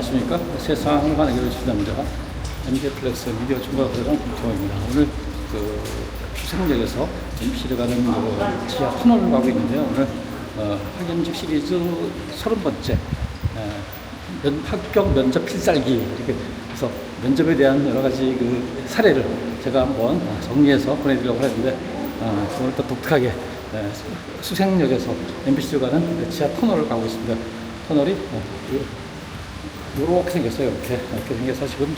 안녕하십니까. 세상을 하나님으로 주장자 MB플렉스 미디어 총괄부장 김태호입니다. 오늘 휴생역에서 MBC를 가는 지하 터널을 가고 있는데요. 오늘 학연직 시리즈 30번째 합격 면접 필살기 이렇게 해서 면접에 대한 여러 가지 사례를 제가 한번 정리해서 보내드리려고 하는데 오늘 또 독특하게 수생역에서 MBC로 가는 지하 터널을 가고 있습니다. 터널이 이렇게 생겼어요. 이렇게 생겨서 지금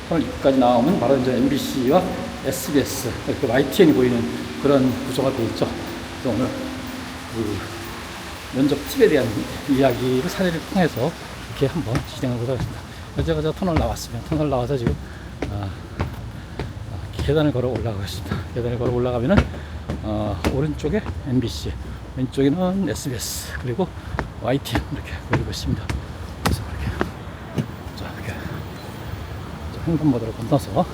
터널 입구까지 나오면 바로 이제 MBC와 SBS 이렇게 YTN이 보이는 그런 구조가 되어 있죠. 그래서 오늘 면접 팁에 대한 이야기를 사례를 통해서 이렇게 한번 진행해 보도록 하겠습니다. 제가 터널 나왔습니다. 터널 나와서 지금 계단을 걸어 올라가겠습니다. 계단을 걸어 올라가면은 오른쪽에 MBC, 왼쪽에는 SBS 그리고 YTN 이렇게 보이고 있습니다. 그래서 이렇게 횡단보도를 건너서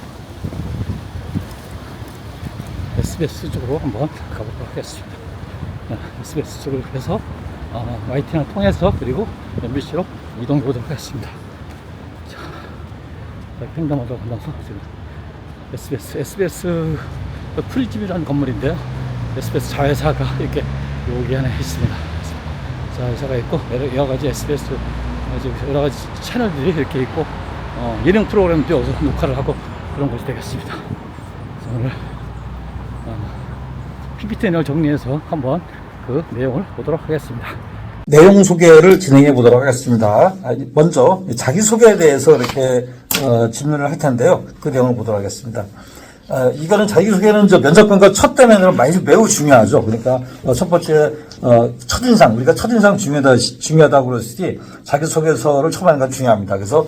SBS 쪽으로 한번 가보도록 하겠습니다. SBS 쪽으로 해서 YTN을 통해서 그리고 MBC로 이동해 보도록 하겠습니다. 자, 횡단보도를 건너서 지금 SBS 프리집이라는 건물인데요. SBS 자회사가 이렇게 여기 안에 있습니다. 자회사가 있고 여러 가지 SBS 여러 가지 채널들이 이렇게 있고 예능 프로그램도 여기서 녹화를 하고 그런 곳이 되겠습니다. 그래서 오늘 PPT 내용을 정리해서 한번 그 내용을 보도록 하겠습니다. 내용 소개를 진행해 보도록 하겠습니다. 먼저 자기소개에 대해서 이렇게 질문을 할 텐데요. 그 내용을 보도록 하겠습니다. 이거는 자기소개는 면접관과 첫 대면으로 매우 중요하죠. 그러니까 첫 번째 첫인상, 우리가 첫인상 중요하다고 그랬으니 자기소개서를 초반에 중요합니다. 그래서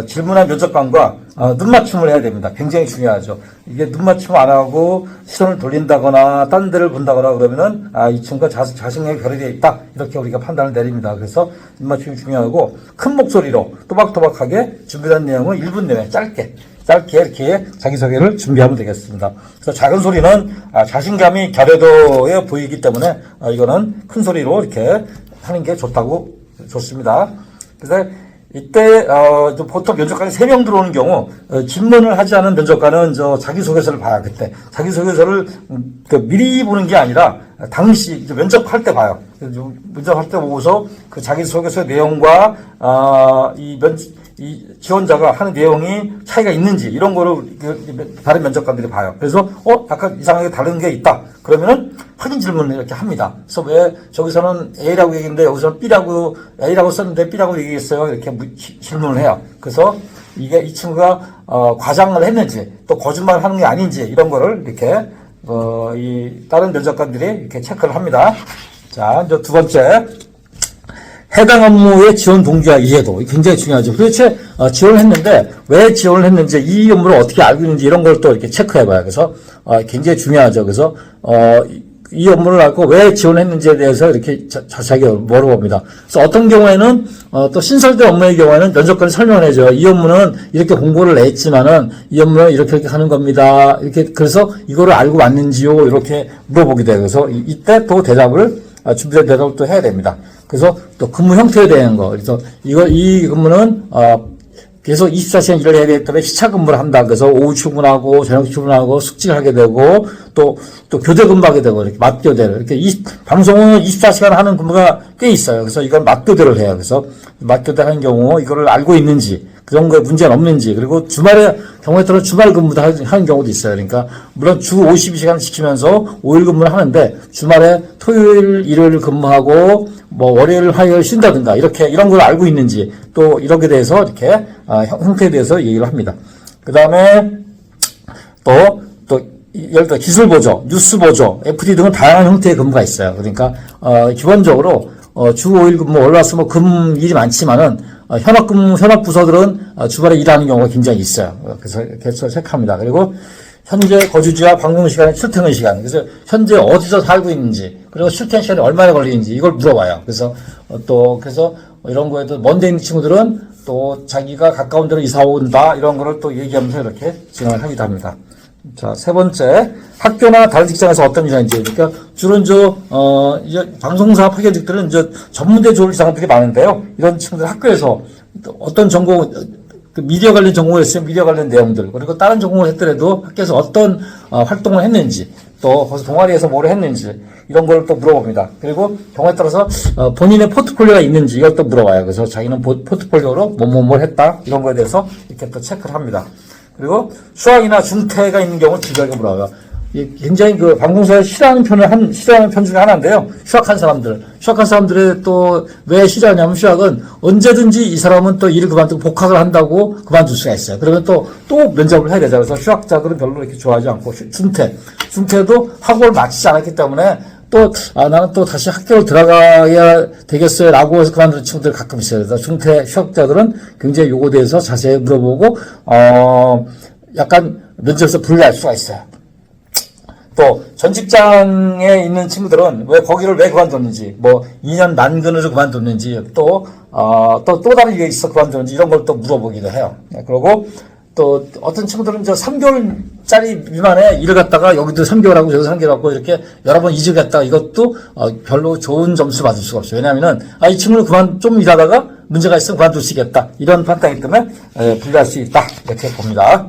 질문한 면접관과 눈맞춤을 해야 됩니다. 굉장히 중요하죠. 이게 눈맞춤 안 하고 시선을 돌린다거나 딴 데를 본다거나 그러면은 이 친구가 자신감이 결여되어 있다 이렇게 우리가 판단을 내립니다. 그래서 눈맞춤이 중요하고 큰 목소리로 또박또박하게 준비된 내용을 1분 내에 짧게 이렇게 자기소개를 준비하면 되겠습니다. 그래서 작은 소리는 자신감이 결여되어 보이기 때문에 이거는 큰 소리로 이렇게 하는 게 좋습니다. 그래서 이때 보통 면접관이 3명 들어오는 경우 질문을 하지 않은 면접관은 자기소개서를 봐요. 그때 자기소개서를 미리 보는 게 아니라 당시 면접할 때 봐요. 면접할 때 보고서 그 자기소개서 내용과 이 지원자가 하는 내용이 차이가 있는지 이런 거를 다른 면접관들이 봐요. 그래서 약간 이상하게 다른 게 있다. 그러면은 확인 질문을 이렇게 합니다. 그래서 왜 저기서는 A라고 얘기했는데 여기서는 A라고 썼는데 B라고 얘기했어요. 이렇게 질문을 해요. 그래서 이 친구가 과장을 했는지 또 거짓말 하는 게 아닌지 이런 거를 이렇게 이 다른 면접관들이 이렇게 체크를 합니다. 자, 이제 두 번째. 해당 업무의 지원 동기와 이해도 굉장히 중요하죠. 도대체 지원을 했는데 왜 지원을 했는지 이 업무를 어떻게 알고 있는지 이런 걸 또 이렇게 체크해봐요. 그래서 굉장히 중요하죠. 그래서 이 업무를 알고 왜 지원했는지에 대해서 이렇게 자세하게 물어봅니다. 그래서 어떤 경우에는 또 신설된 업무의 경우에는 면접관이 설명을 해줘요. 이 업무는 이렇게 공고를 냈지만은 이 업무는 이렇게 하는 겁니다. 이렇게 그래서 이거를 알고 왔는지요? 이렇게 물어보게 돼요. 그래서 이때 또 준비된 대답을 또 해야 됩니다. 그래서 또 근무 형태에 대한 거. 그래서 이 근무는, 계속 24시간 일을 해야 되기 때문에 시차 근무를 한다. 그래서 오후 출근하고, 저녁 출근하고, 숙직을 하게 되고, 또 교대 근무하게 되고, 이렇게 맞교대를. 이렇게 방송은 24시간 하는 근무가 꽤 있어요. 그래서 이건 맞교대를 해요. 그래서 맞교대 하는 경우, 이거를 알고 있는지, 그런 거에 문제는 없는지, 그리고 경우에 따라 주말 근무도 하는 경우도 있어요. 그러니까, 물론 주 52시간 시키면서 5일 근무를 하는데, 주말에 토요일, 일요일 근무하고, 월요일, 화요일 쉰다든가, 이런 걸 알고 있는지, 또 이렇게 대해서 이렇게, 형태에 대해서 얘기를 합니다. 그 다음에, 예를 들어 기술 보조, 뉴스 보조, FD 등은 다양한 형태의 근무가 있어요. 그러니까, 기본적으로, 주 5일 근무, 월화수목 일이 많지만은, 현업 부서들은 주말에 일하는 경우가 굉장히 있어요. 그래서 이렇게 체크합니다. 그리고 현재 거주지와 방문 시간의 출퇴근 시간. 그래서 현재 어디서 살고 있는지, 그리고 출퇴근 시간이 얼마나 걸리는지 이걸 물어봐요. 그래서 그래서 이런 거에도 먼데 있는 친구들은 또 자기가 가까운 데로 이사 온다 이런 거를 또 얘기하면서 이렇게 진행을 하기도 합니다. 자, 세 번째, 학교나 다른 직장에서 어떤 일을 하는지. 그러니까, 주로 이제 방송사 파견직들은 전문대 좋을 사람들이 많은데요. 이런 친구들 학교에서 또 어떤 전공, 그 미디어 관련 전공을 했으면 미디어 관련 내용들, 그리고 다른 전공을 했더라도 학교에서 어떤 활동을 했는지, 또 거기서 동아리에서 뭘 했는지, 이런 걸 또 물어봅니다. 그리고 경우에 따라서 본인의 포트폴리오가 있는지 이걸 또 물어봐요. 그래서 자기는 포트폴리오로 뭘 했다, 이런 거에 대해서 이렇게 또 체크를 합니다. 그리고 수학이나 중퇴가 있는 경우는 비교하게 물어봐요. 굉장히 그 방송사에 싫어하는 편 중에 하나인데요. 휴학한 사람들의 또 왜 싫어하냐면 수학은 언제든지 이 사람은 또 일을 그만두고 복학을 한다고 그만둘 수가 있어요. 그러면 또 면접을 해야 되잖아요. 그래서 휴학자들은 별로 이렇게 좋아하지 않고 중퇴도 학업을 마치지 않았기 때문에 나는 또 다시 학교를 들어가야 되겠어요. 라고 해서 그만두는 친구들 가끔 있어요. 그래서 중퇴 휴학자들은 굉장히 요거에 대해서 자세히 물어보고, 약간 면접에서 불리할 수가 있어요. 또 전 직장에 있는 친구들은 거기를 왜 그만뒀는지, 2년 만근으로 그만뒀는지, 또 다른 이유가 있어 그만뒀는지 이런 걸 또 물어보기도 해요. 그리고 또 어떤 친구들은 3개월짜리 미만에 일을 갔다가 여기도 3개월하고 저기도 3개월하고 이렇게 여러 번 이직을 했다가 이것도 별로 좋은 점수를 받을 수가 없어요. 왜냐하면은 이 친구는 좀 일하다가 문제가 있으면 그만둘 수 있겠다, 이런 판단이기 때문에 불리할 수 있다, 이렇게 봅니다.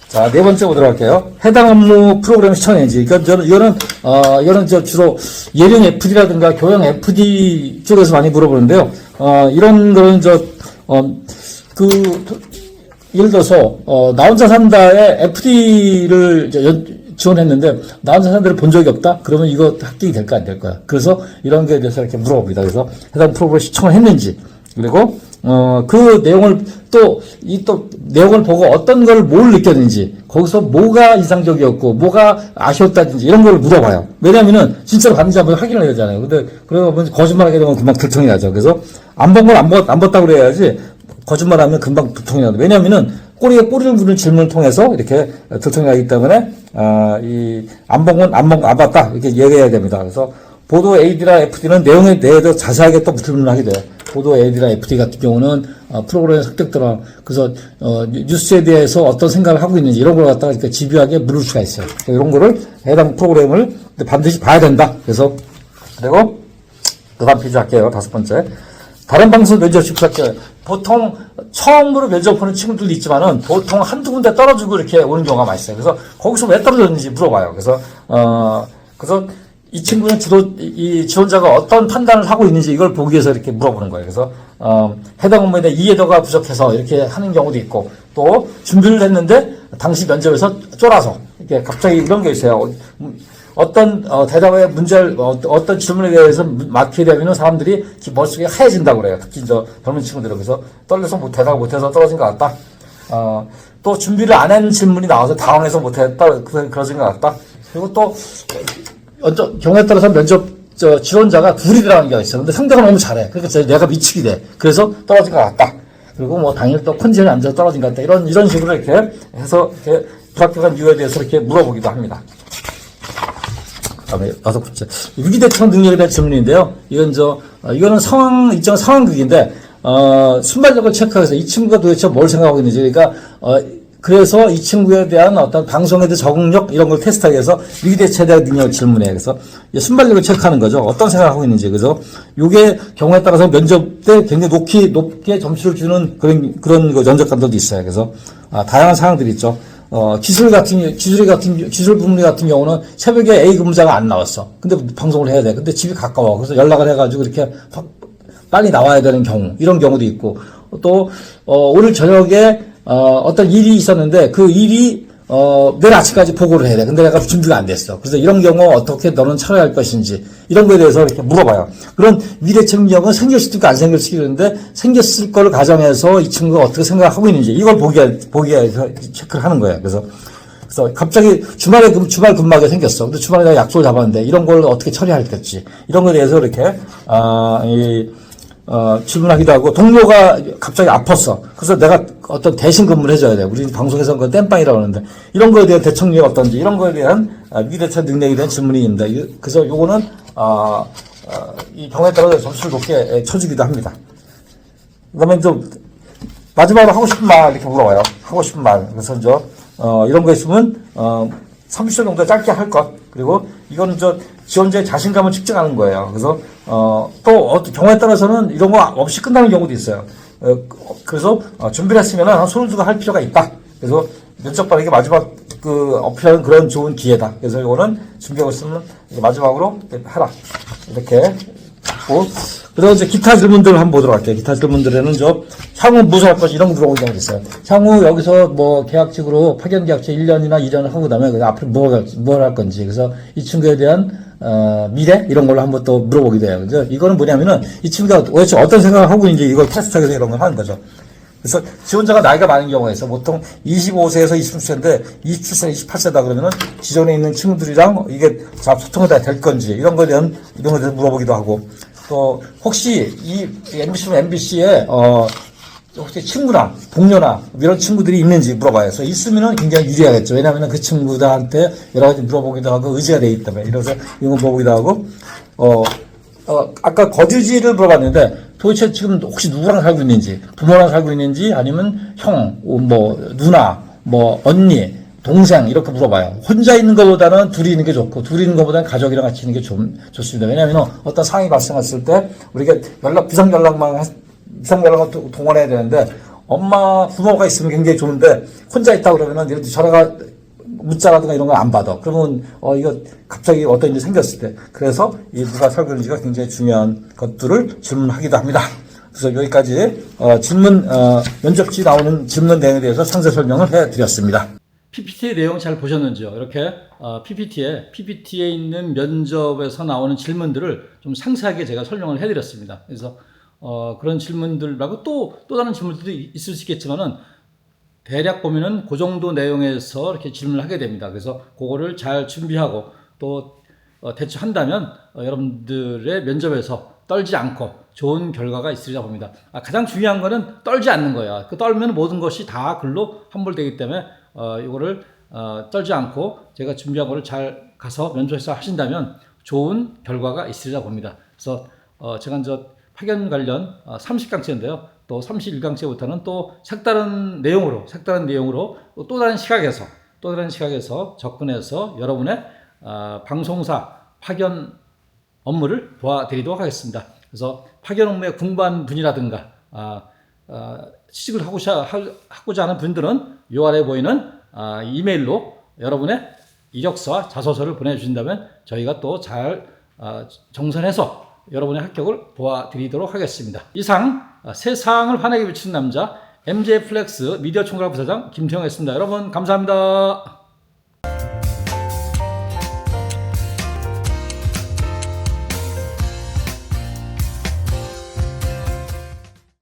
자, 네 번째 보도록 할게요. 해당 업무 프로그램 시청인지. 그러니까 이거는 주로 예령 FD라든가 교양 FD 쪽에서 많이 물어보는데요. 이런 거는 예를 들어서, 나 혼자 산다에 FD를 지원했는데, 나 혼자 산다를 본 적이 없다? 그러면 이거 합격이 될까, 안 될까요? 그래서 이런 거에 대해서 이렇게 물어봅니다. 그래서 해당 프로그램 시청을 했는지, 그리고, 그 내용을 내용을 보고 어떤 뭘 느꼈는지, 거기서 뭐가 이상적이었고, 뭐가 아쉬웠다든지, 이런 걸 물어봐요. 왜냐면은, 진짜로 봤는지 한번 확인을 해야 되잖아요. 근데, 그러면 거짓말하게 되면 금방 들통이 나죠. 그래서, 안 본 걸 안 봤다고 그래야지, 거짓말하면 금방 들통이 나요. 왜냐면은, 꼬리에 꼬리를 무는 질문을 통해서 이렇게 들통이 나기 때문에, 안 봤다. 이렇게 얘기해야 됩니다. 그래서, 보도 AD나 FD는 내용에 대해서 자세하게 또 질문을 하게 돼요. 보도 AD나 FD 같은 경우는 프로그램에 획득들어, 그래서 뉴스에 대해서 어떤 생각을 하고 있는지 이런 걸 갖다가 이렇게 집요하게 물을 수가 있어요. 이런 거를 해당 프로그램을 반드시 봐야 된다. 그리고 그다음 페이지 할게요. 5번째. 다른 방송 면접식 부탁해요. 보통 처음으로 면접 보는 친구들도 있지만은 보통 한두 군데 떨어지고 이렇게 오는 경우가 많이 있어요. 그래서 거기서 왜 떨어졌는지 물어봐요. 그래서 이 친구는 주로 이 지원자가 어떤 판단을 하고 있는지 이걸 보기 위해서 이렇게 물어보는 거예요. 그래서 해당 업무에 대한 이해도가 부족해서 이렇게 하는 경우도 있고, 또 준비를 했는데 당시 면접에서 쫄아서 이렇게 갑자기 이런 게 있어요. 어떤 대답의 문제를 어떤 질문에 대해서 맞게 되면은 사람들이 머릿속이 하얘진다고 그래요. 특히 젊은 친구들은. 그래서 떨려서 대답 못해서 떨어진 것 같다. 또 준비를 안 한 질문이 나와서 당황해서 못했다, 그러진 것 같다. 그리고 또 경우에 따라서 면접 지원자가 둘이 들어가는 경우가 있어요. 근데 상대가 너무 잘해. 그러니까 내가 미치게 돼. 그래서 떨어진 것 같다. 그리고 당일 또 컨디션이 안 좋아서 떨어진 것 같다. 이런 식으로 이렇게 해서 이렇게 불합격한 이유에 대해서 이렇게 물어보기도 합니다. 그다음에 6번째. 위기대처 능력에 대한 질문인데요. 이거는 일정 상황극인데, 순발력을 체크해서 이 친구가 도대체 뭘 생각하고 있는지, 그래서 이 친구에 대한 어떤 방송에 대한 적응력 이런 걸 테스트하기 위해서 위기대처에 대한 능력을 질문해. 그래서 순발력을 체크하는 거죠. 어떤 생각을 하고 있는지. 그래서 요게 경우에 따라서 면접 때 굉장히 높게 점수를 주는 그런 면접관들도 있어요. 그래서 다양한 상황들이 있죠. 기술 부문 같은 경우는 새벽에 A 근무자가 안 나왔어. 근데 방송을 해야 돼. 근데 집이 가까워. 그래서 연락을 해가지고 이렇게 빨리 나와야 되는 경우, 이런 경우도 있고, 또 오늘 저녁에 어떤 일이 있었는데 그 일이 내일 아침까지 보고를 해야 돼. 근데 내가 준비가 안 됐어. 그래서 이런 경우 어떻게 너는 처리할 할 것인지 이런 거에 대해서 이렇게 물어봐요. 그런 미래적 능력은 생길 수도 있고 안 생길 수도 있는데 생겼을 거를 가정해서 이 친구가 어떻게 생각하고 있는지 이걸 보기 위해서 체크를 하는 거예요. 그래서 갑자기 주말 근무하게 생겼어. 근데 주말에 내가 약속을 잡았는데 이런 걸 어떻게 처리할지 이런 거에 대해서 이렇게 질문하기도 하고, 동료가 갑자기 아팠어. 그래서 내가 어떤 대신 근무를 해줘야 돼. 우리 방송에서는 그거 땜빵이라고 하는데, 이런 거에 대한 대처능력이 어떤지, 이런 거에 대한 위대처 능력에 대한 질문입니다. 그래서 요거는, 이 경우에 따라서 점수를 높게 쳐주기도 합니다. 그 다음에 마지막으로 하고 싶은 말 이렇게 물어봐요. 하고 싶은 말. 그래서 이런 거 있으면, 30초 정도 짧게 할 것. 그리고 이거는 지원자의 자신감을 측정하는 거예요. 그래서, 또 경우에 따라서는 이런 거 없이 끝나는 경우도 있어요. 그래서 준비를 했으면 한 손수가 할 필요가 있다. 그래서 면접 발에게 마지막 어필하는 그런 좋은 기회다. 그래서 이거는 준비하고 있으면 마지막으로 하라. 이렇게 했고, 그다음 이제 기타 질문들을 한번 보도록 할게요. 기타 질문들에는 향후 무엇을 할 것이 이런 거 물어보는 경우가 있어요. 향후 여기서 뭐 계약직으로 파견 계약직 1년이나 2년을 하고 그다음에 앞으로 뭘 할 건지, 그래서 이 친구에 대한 미래 이런 걸로 한번 또 물어보기도 해요. 그래서 이거는 뭐냐면은 이 친구가 도대체 어떤 생각을 하고 있는지 이걸 테스트하기 위해서 이런 걸 하는 거죠. 그래서 지원자가 나이가 많은 경우에서 보통 25세에서 27세인데 27세, 28세다 그러면은 기존에 있는 친구들이랑 이게 소통이 다 될 건지 이런 거에 대해서 물어보기도 하고, 또 혹시 이 MBC에 혹시 친구나 동료나 이런 친구들이 있는지 물어봐요. 그래서 있으면은 굉장히 유리하겠죠. 왜냐하면 그 친구들한테 여러 가지 물어보기도 하고 의지가 돼 있기 때문에. 이래서 이런 거 물어보기도 하고, 아까 거주지를 물어봤는데 도대체 지금 혹시 누구랑 살고 있는지, 부모랑 살고 있는지, 아니면 형, 뭐 누나, 뭐 언니, 동생 이렇게 물어봐요. 혼자 있는 것보다는 둘이 있는 게 좋고, 둘이 있는 것보다는 가족이랑 같이 있는 게 좋습니다. 왜냐하면 어떤 상황이 발생했을 때 우리가 비상 연락만 동원해야 되는데, 부모가 있으면 굉장히 좋은데 혼자 있다 그러면은 예를 들어 전화가 문자라든가 이런 걸 안 받아. 그러면 이거 갑자기 어떤 일이 생겼을 때, 그래서 이 누가 살고 있는지가 굉장히 중요한 것들을 질문하기도 합니다. 그래서 여기까지 면접지 나오는 질문 내용에 대해서 상세 설명을 해드렸습니다. PPT의 내용 잘 보셨는지요? 이렇게 PPT에 있는 면접에서 나오는 질문들을 좀 상세하게 제가 설명을 해드렸습니다. 그래서 그런 질문들 말고 또 다른 질문들도 있을 수 있겠지만은 대략 보면은 그 정도 내용에서 이렇게 질문을 하게 됩니다. 그래서 그거를 잘 준비하고 또 대처한다면 여러분들의 면접에서 떨지 않고 좋은 결과가 있으리라 봅니다. 가장 중요한 거는 떨지 않는 거야. 떨면 모든 것이 다 글로 함몰되기 때문에 이거를 떨지 않고 제가 준비한 거를 잘 가서 면접에서 하신다면 좋은 결과가 있으리라 봅니다. 그래서 제가 파견 관련 30강체인데요. 또 31강체부터는 또 색다른 내용으로 또 다른 시각에서 접근해서 여러분의 방송사 파견 업무를 도와드리도록 하겠습니다. 그래서 파견 업무에 궁금한 분이라든가 취직을 하고자 하는 분들은 이 아래 보이는 이메일로 여러분의 이력서와 자소서를 보내주신다면 저희가 또 잘 정선해서 여러분의 합격을 도와드리도록 하겠습니다. 이상 세상을 환하게 비추는 남자 MJ 플렉스 미디어 총괄 부사장 김태형이었습니다. 여러분 감사합니다.